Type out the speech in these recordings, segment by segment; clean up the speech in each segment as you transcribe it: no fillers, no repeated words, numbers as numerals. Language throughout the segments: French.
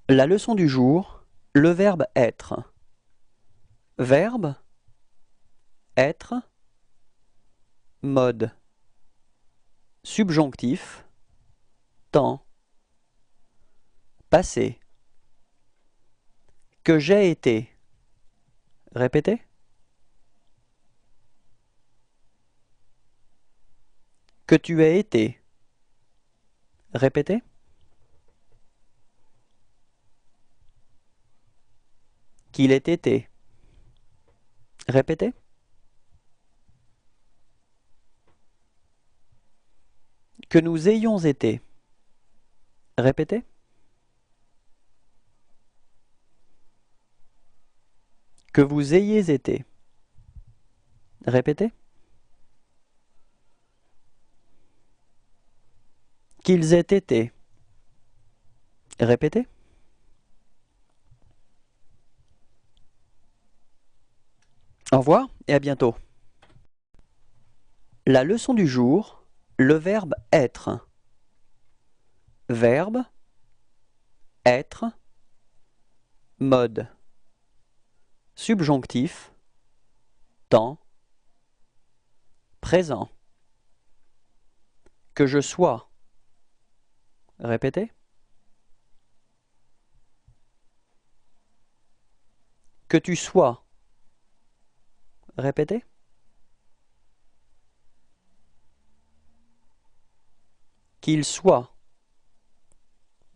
La leçon du jour, le verbe être. Verbe, être, mode, subjonctif, temps, passé. Que j'ai été. Répétez. Que tu aies été. Répétez. Qu'il ait été. Répétez. Que nous ayons été. Répétez. Que vous ayez été. Répétez. Qu'ils aient été. Répétez. Au revoir et à bientôt. La leçon du jour, le verbe être. Verbe, être, mode, subjonctif, temps, présent. Que je sois. Répétez. Que tu sois. Répétez. Qu'il soit.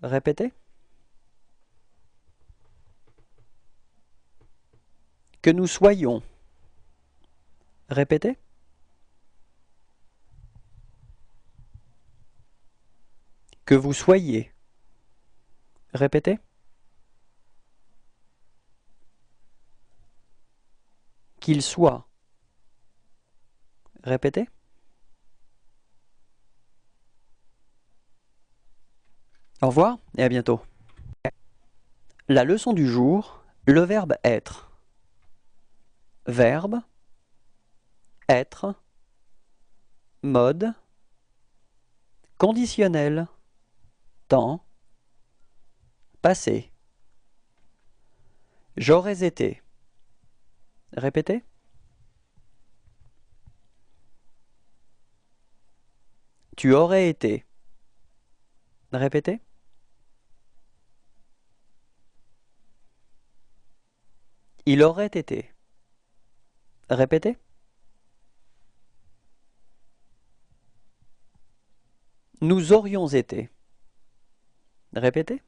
Répétez. Que nous soyons. Répétez. Que vous soyez. Répétez. Qu'il soit. Répétez. Au revoir et à bientôt. La leçon du jour, le verbe être. Verbe, être, mode, conditionnel, temps, passé. J'aurais été. Répétez. Tu aurais été. Répétez. Il aurait été. Répétez. Nous aurions été. Répétez.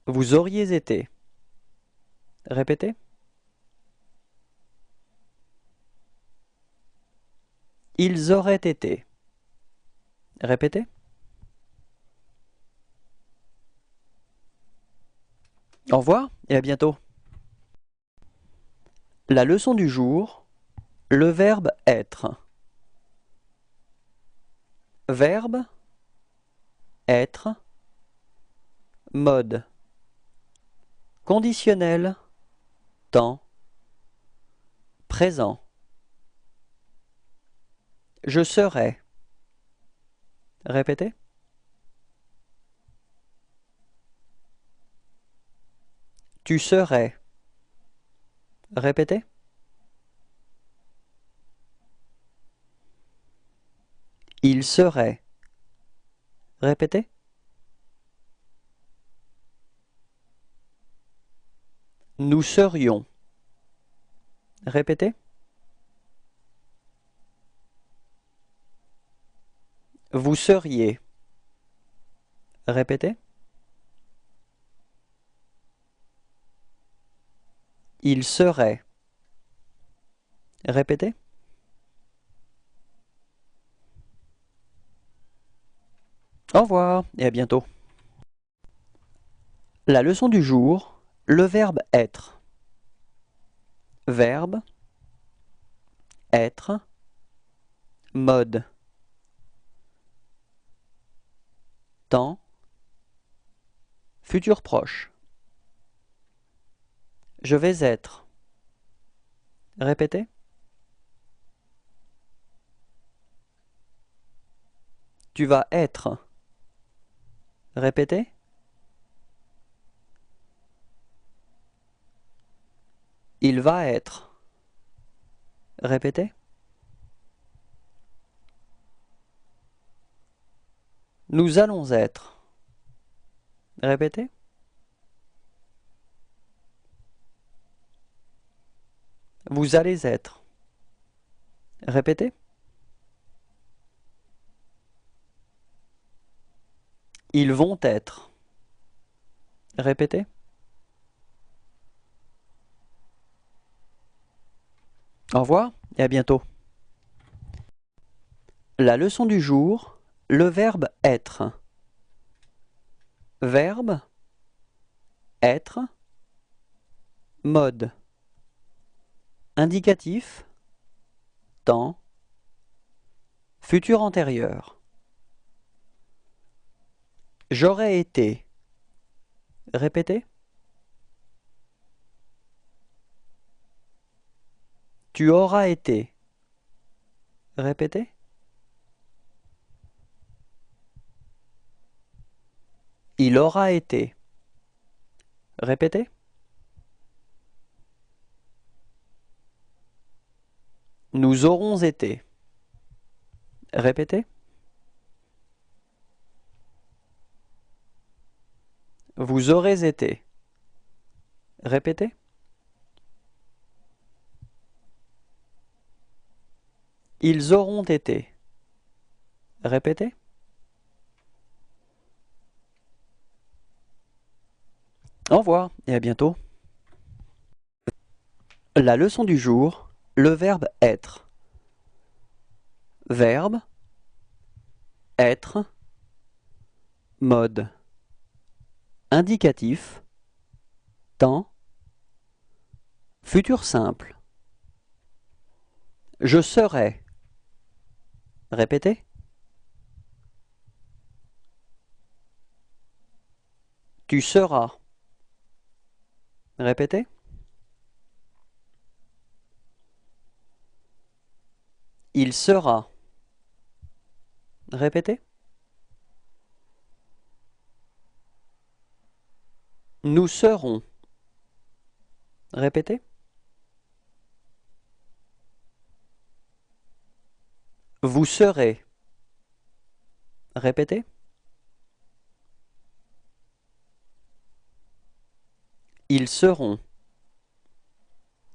Vous auriez été. Répétez. Ils auraient été. Répétez. Au revoir et à bientôt. La leçon du jour, le verbe être. Verbe, être, mode, conditionnel, temps, présent. Je serai. Répétez. Tu serais. Répétez. Il serait. Répétez. Nous serions. Répétez. Vous seriez. Répétez. Il serait. Répétez. Au revoir et à bientôt. La leçon du jour, le verbe être. Verbe, être, mode, temps, futur proche. Je vais être. Répétez. Tu vas être. Répétez. Il va être. Répétez. Nous allons être. Répétez. Vous allez être. Répétez. Ils vont être. Répétez. Au revoir et à bientôt. La leçon du jour, le verbe être. Verbe, être, mode. Indicatif, temps, futur antérieur. J'aurais été. Répétez. Tu auras été. Répétez. Il aura été. Répétez. Nous aurons été. Répétez. Vous aurez été. Répétez. Ils auront été. Répétez. Au revoir et à bientôt. La leçon du jour, le verbe être. Verbe, être, mode. Indicatif, temps, futur simple. Je serai. Répétez. Tu seras. Répétez. Il sera. Répétez. Nous serons. Répétez. Vous serez. Répétez. Ils seront.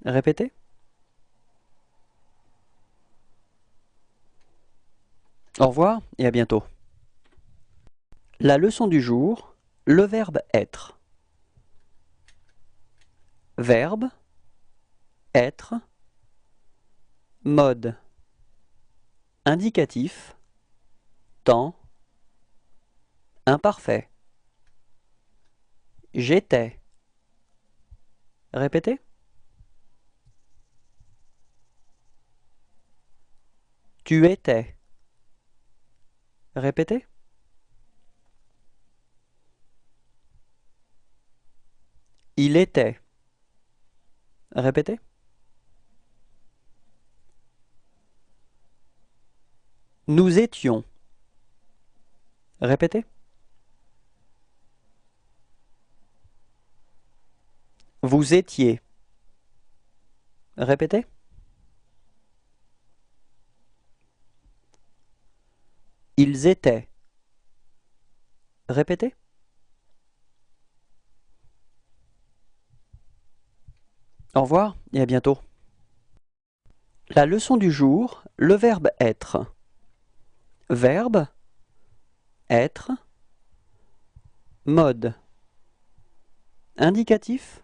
Répétez. Au revoir et à bientôt. La leçon du jour, le verbe être. Verbe, être, mode. Indicatif, temps, imparfait. J'étais. Répétez. Tu étais. Répétez. Il était. Répétez. Nous étions. Répétez. Vous étiez. Répétez. Ils étaient. Répétez. Au revoir et à bientôt. La leçon du jour, le verbe être. Verbe, être, mode. Indicatif,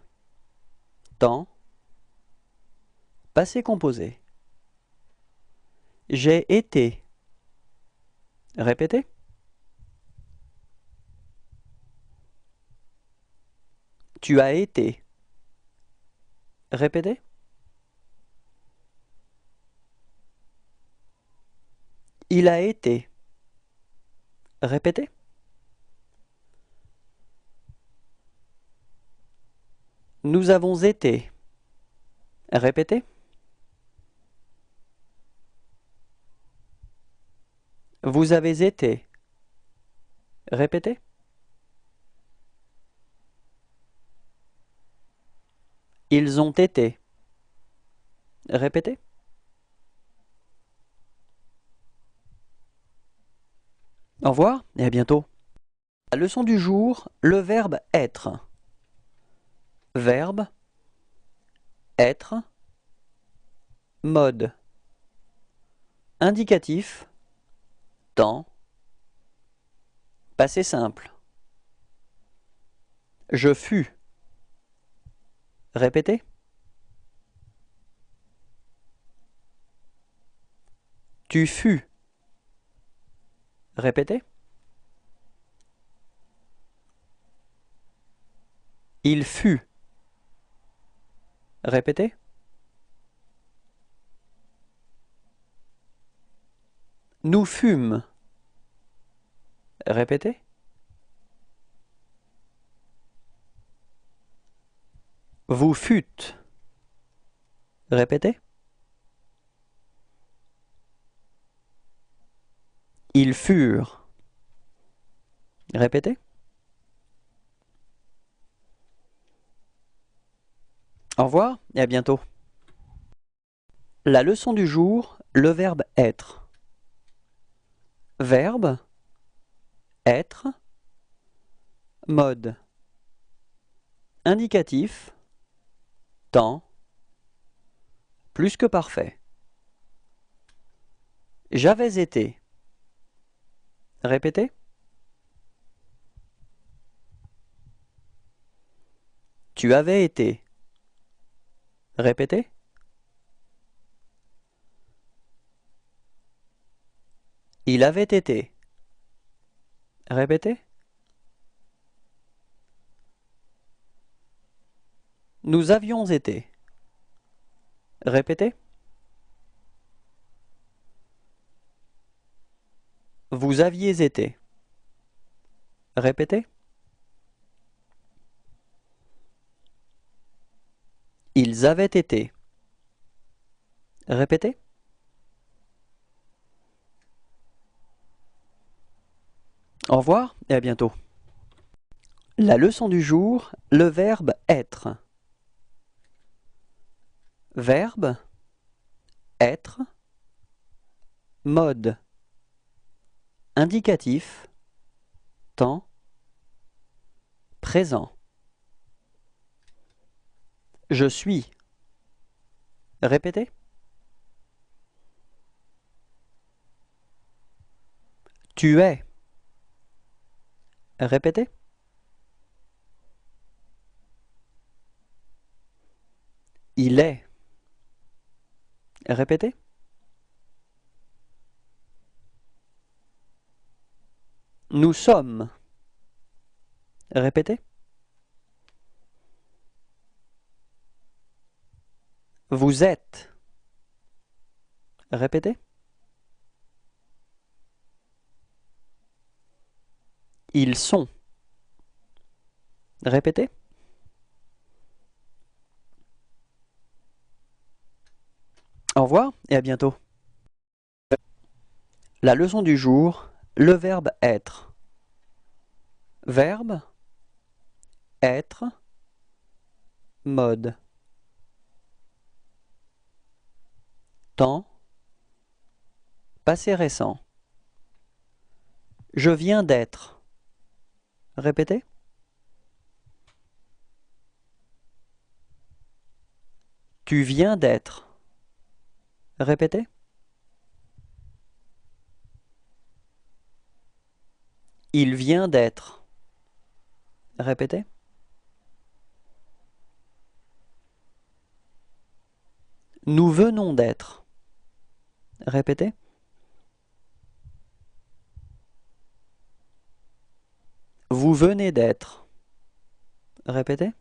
temps, passé composé. J'ai été. Répétez. Tu as été. Répétez. Il a été. Répétez. Nous avons été. Répétez. Vous avez été. Répétez. Ils ont été. Répétez. Au revoir et à bientôt. La leçon du jour, le verbe être. Verbe, être, mode. Indicatif, temps, passé simple. Je fus. Répétez. Tu fus. Répétez. Il fut. Répétez. Nous fûmes. Répétez. Vous fûtes. Répétez. Ils furent. Répétez. Au revoir et à bientôt. La leçon du jour, le verbe être. Verbe, être, mode. Indicatif, temps, plus que parfait. J'avais été. Répétez. Tu avais été. Répétez. Il avait été. Répétez. Nous avions été. Répétez. Vous aviez été. Répétez. Ils avaient été. Répétez. Au revoir et à bientôt. La leçon du jour, le verbe être. Verbe, être, mode. Indicatif, temps, présent. Je suis. Répétez. Tu es. Répétez. Il est. Répétez. Nous sommes. Répétez. Vous êtes. Répétez. Ils sont. Répétez. Au revoir et à bientôt. La leçon du jour, le verbe être. Verbe, être, mode. Temps, passé récent. Je viens d'être. Répétez. Tu viens d'être. Répétez. Il vient d'être. Répétez. Nous venons d'être. Répétez. Vous venez d'être. Répétez.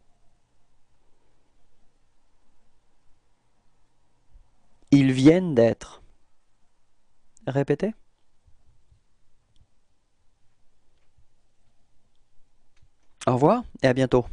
Ils viennent d'être. Répétez. Au revoir et à bientôt.